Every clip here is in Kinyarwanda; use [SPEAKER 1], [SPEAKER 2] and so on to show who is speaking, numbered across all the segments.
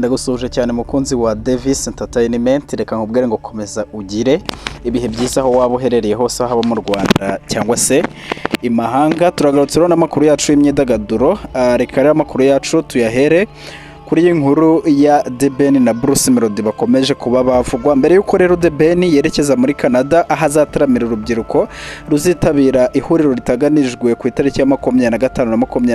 [SPEAKER 1] Ndagusuhuje cyane mukunzi wa Davis Entertainment, reka nkubwire ngo komeza ugire ibihe byiza aho waba uherereye hose, haba mu Rwanda cyangwa se imahanga. Turagarutse rero n'amakuru yacu y'imyidagaduro. Reka rero amakuru yacu tuyahere kuri inkuru ya The Ben na Bruce Melody bakomeje kuba bavugwa. Mbere y'uko rero The Ben yerekeza muri Canada aho azataramira urubyiruko ruzitabira ihuriro ritaganijwe ku itariki ya 25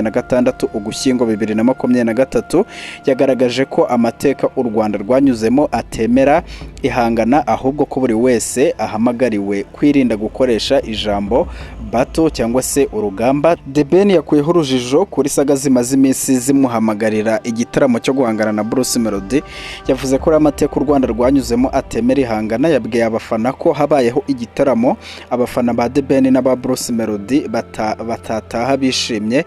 [SPEAKER 1] na 26 Ugushyingo 2023, yagaragaje ko amateka u Rwanda rwanyuzemo atemera ihangana, ahubwo ko buri wese ahamagariwe kwirinda gukoresha ijambo bato cyangwa se urugamba. The Ben yakuyeho urujijo kuri saga zimaze iminsi zimuhamagarira igitaramo cyo guhangana na Bruce Melody. Yavuze ko amateka u Rwanda rwanyuzemo atemera ihangana. Yabwiye abafana ko habayeho igitaramo abafana ba The Ben n'aba Bruce Melody batataha bishimye,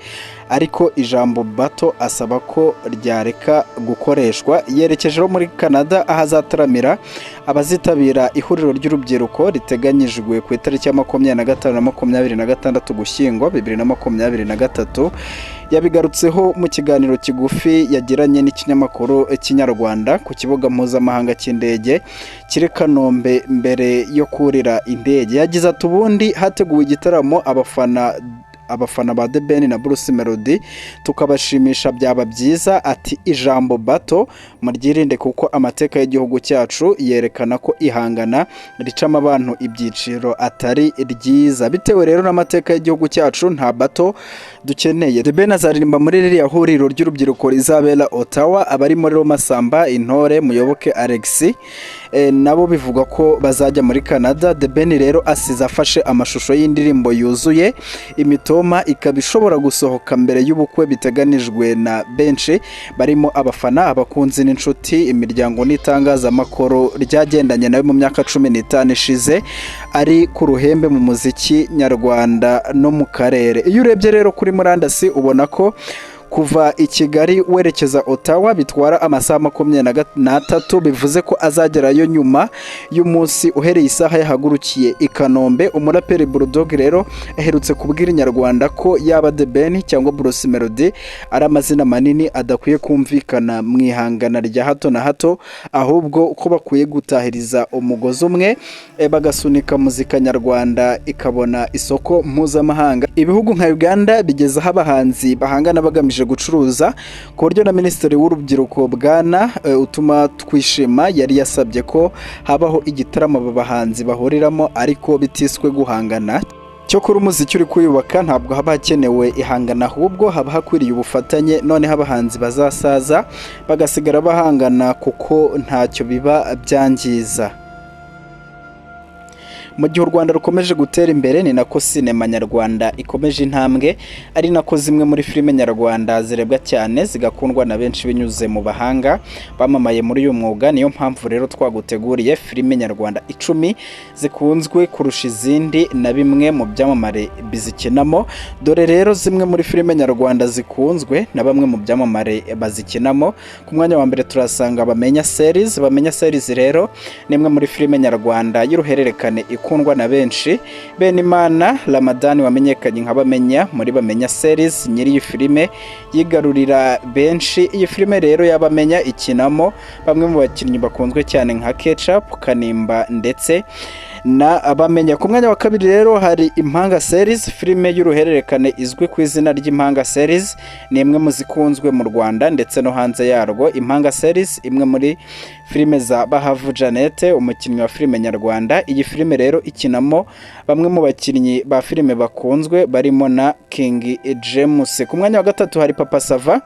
[SPEAKER 1] ariko ijambo bato asaba ko ryareka gukoreshwa. Yerekeje muri Canada aho azataramira abazitabira ihuriro ry'urubyiruko riteganyijwe ku itariki ya 25 na 26 Ugushyingo 2023. Yabigarutseho mu kiganiro kigufi yagiranye n'ikinyamakuru cy'Inyarwanda ku kibuga mpuzamahanga cy'indege kiri Kanombe mbere yo kurira indege. Yagize ati ubundi hateguwe igitaramo abafana ba The Ben na Bruce Melody tukabashimisha, byaba byiza. Ati ijambo bato muryirinde kuko amateka y'igihugu cyacu yerekana ko ihangana ricamo abantu ibyiciro atari ryiza. Bitewe rero n'amateka y'igihugu cyacu nta bato dukeneye. The Ben azaririmba muri ririya huriro ry'urubyiruko rizabera Ottawa. Abari muri Masamba, Intore, Muyoboke, Alexis nabo bivuga ko bazajya muri Canada. The Ben rero asize afashe amashusho y'indirimbo yuzuye imitoma, ikaba ishobora gusohoka mbere y'ubukwe biteganijwe na benshi barimo abafana, abakunzi n'inshuti, imiryango n'itangazamakuru ryagendanye nawe mu myaka 15 ishize ari ku ruhembe mu muziki nyarwanda no mu karere. Iyo urebye rero kuri murandasi ubona ko kuva i Kigali werekeza Ottawa bitwara amasaha 23, bivuze ko azagerayo nyuma y'umunsi uhereye isaha yahagurukiye i Kanombe. Umuraperi Bulldog rero aherutse kubwira Nyarwanda ko yaba The Ben cyangwa Bruce Melody ari amazina manini adakwiye kumvikana mu ihangana rya hato na hato, ahubwo ko bakwiye gutahiriza umugozi umwe bagasunika muzika nyarwanda ikabona isoko mpuzamahanga. Ibihugu nka Uganda bigeze aho abahanzi bahangana bagamije gucuruza, ku buryo na Minisitiri w'Urubyiruko Bwana Utuma Twishima yari yasabye ko habaho igitaramo aba bahanzi bahuriramo ariko bitiswe guhangana. Cyo kuri umuziki uri kuyubaka ntabwo haba hakenewe ihangana, ahubwo haba hakwiriye ubufatanye, noneho abahanzi bazasaza bagasigara bahangana kuko ntacyo biba byangiza. Mu gihe u Rwanda rukomeje gutera imbere ni nako sinema nyarwanda ikomeje intambwe, ari nako zimwe muri filime nyarwanda zirebwa cyane zigakundwa na benshi binyuze mu bahanga bamamaye muri uyu mwuga. Niyo mpamvu rero twaguteguriye filime nyarwanda 10 zikunzwe kurusha izindi na bimwe mu byamamare bizikinamo. Dore rero zimwe muri filime nyarwanda zikunzwe na bamwe mu byamamare bazikinamo. Ku mwanya wa mbere turasanga Bamenya series. Bamenya series rero ni imwe muri filime nyarwanda y'uruhererekane ikundwa na benshi. Benimana Ramadani wamenyekanye nka Bamenya muri Bamenya series, nyiri iyi filime yigarurira benshi. Iyi filime rero y'Abamenya ikinamo bamwe mu bakinnyi bakunzwe cyane nka Ketchup, Kanimba ndetse na Abamenya. Ku mwanya wa kabiri rero hari Impanga series, filime y'uruhererekane izwi ku izina ry'Impanga series, ni imwe mu zikunzwe mu Rwanda ndetse no hanze yarwo. Impanga series imwe muri filime za Bahavu Jeannette, umukinnyi wa filime nyarwanda. Iyi filime rero ikinamo bamwe mu bakinnyi ba filime bakunzwe barimo na King James. Ku mwanya wa gatatu hari Papa Sava.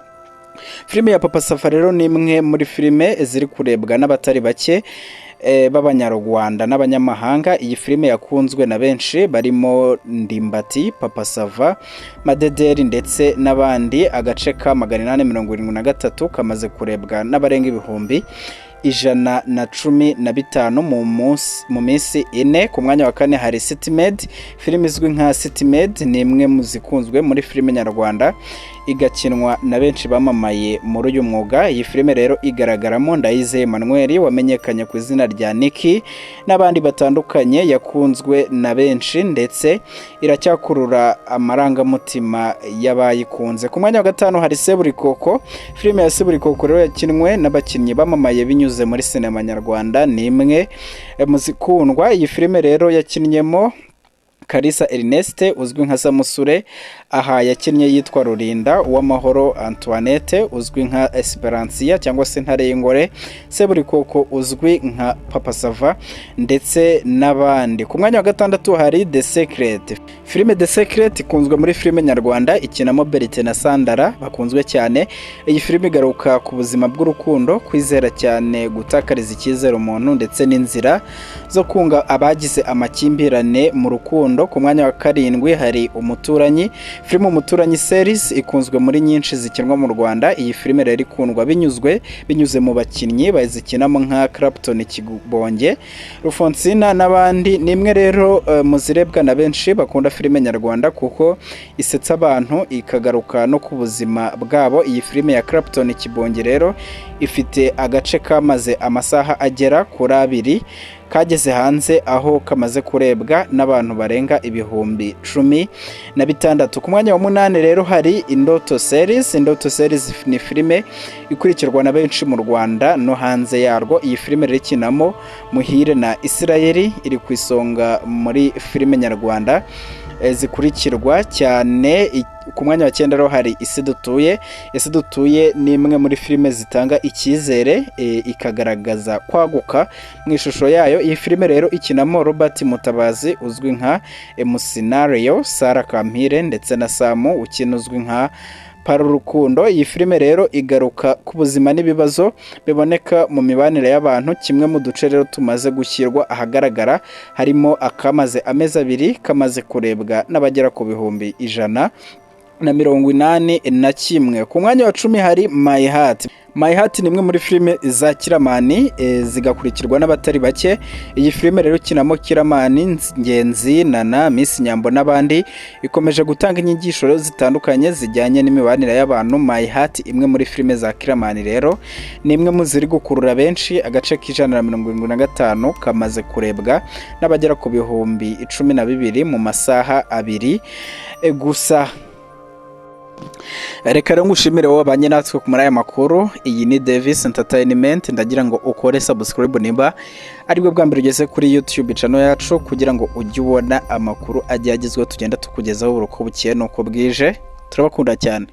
[SPEAKER 1] Filime ya Papa Sava rero ni imwe muri filime ziri kurebwa n'abatari bake b'abanyarwanda n'abanyamahanga. Iyi filime yakunzwe na benshi barimo Ndimbati, Papa Sava, Madederi ndetse n'abandi. Agace ka 873 kamaze kurebwa n'abarenga ibihumbi 115 mu minsi 4. Ku mwanya wa kane hari City Med. Filime izwi nka City Med ni imwe mu zikunzwe muri filime nyarwanda. igakinwa na benshi bamamaye muri uyu mwuga. Iyi filime rero igaragaramo Ndayizeye Emmanuel wamenyekanye ku izina rya Niki n'abandi batandukanye, yakunzwe na benshi ndetse iracyakurura amarangamutima y'abayikunze. Ku mwanya wa gatanu hari Seburikoko. Filime ya Seburikoko rero yakinwe n'abakinnyi bamamaye binyuze muri sinema nyarwanda, ni imwe mu zikundwa. Iyi filime rero yakinnyemo Kalisa Ernest uzwi nka Samusure, aha yakinnye yitwa Rurinda, Uwamahoro Antoinette uzwi nka Esperantia cyangwa se Ntare y'Ingore, Seburikoko uzwi nka Papa Sava ndetse n'abandi. Ku mwanya wa gatandatu hari The Secret. Filime The Secret ikunzwe muri filime nyarwanda, ikinamo Berite na Sandara bakunzwe cyane. Iyi filime igaruka ku buzima bw'urukundo, kwizera cyane, gutakariza icyizere umuntu ndetse n'inzira zo kunga abagize amakimbirane mu rukundo. Ku mwanya wa karindwi hari Umuturanyi. Filime Umuturanyi series ikunzwe muri nyinshi zikinwa mu Rwanda. Iyi filime rero ikundwa binyuze mu bakinnyi bazikinamo nka Clapton Kibonge, Rufonsina n'abandi. Ni imwe rero mu zirebwa na benshi bakunda filime nyarwanda kuko isetsa abantu ikagaruka no ku buzima bwabo. Iyi filime ya Clapton Kibonge rero ifite agace kamaze amasaha agera kuri 2 kageze hanze, aho kamaze kurebwa n'abantu barenga 16,000. Ku mwanya wa 8 rero hari Indoto series. Indoto series ni filime ikurikirwa na benshi mu Rwanda no hanze yarwo. Iyi filime rero ikinamo Muhire na Israeli, iri ku isonga muri filime nyarwanda zikurikirwa cyane. Ku mwanya wa 9 rero hari Isi Dutuye. Isi Dutuye ni imwe muri filime zitanga icyizere, ikagaragaza kwaguka mu ishusho yayo. Iyi filime rero ikinamo Robert Mutabazi uzwi nka Emusinario, Sara Kampire ndetse na Samu ukina uzwi nka Parurukundo. Iyi filime rero igaruka ku buzima n'ibibazo biboneka mu mibanire y'abantu. Kimwe mu duce rero tumaze gushyirwa ahagaragara harimo akamaze amezi 2 kamaze kurebwa n'abagera ku 181. Ku mwanya wa 10 hari My Heart. My Heart ni imwe muri filime za Kiramani zigakurikirwa n'abatari bake. Iyi filime rero kinamo Kiramani, Ngenzi, Nana, Miss Nyambo n'abandi. Ikomeje gutanga inyigisho zitandukanye zijyanye n'imibanire y'abantu. My Heart imwe muri filime za Kiramani rero ni imwe mu ziri gukurura benshi. Agace k'175 kamaze kurebwa n'abagera ku 12,000 mu masaha 2 gusa. Reka rero ngushimire wowe banye natwe ku muri aya makuru. Iyi ni Davis Entertainment. Ndagira ngo ukore subscribe nimba aribwo bwa mbere ugeze kuri YouTube channel yacu, kugira ngo ujye ubona amakuru ajya agezweho tugenda tukugezaho uko bukeye nuko bwije. Turabakunda cyane.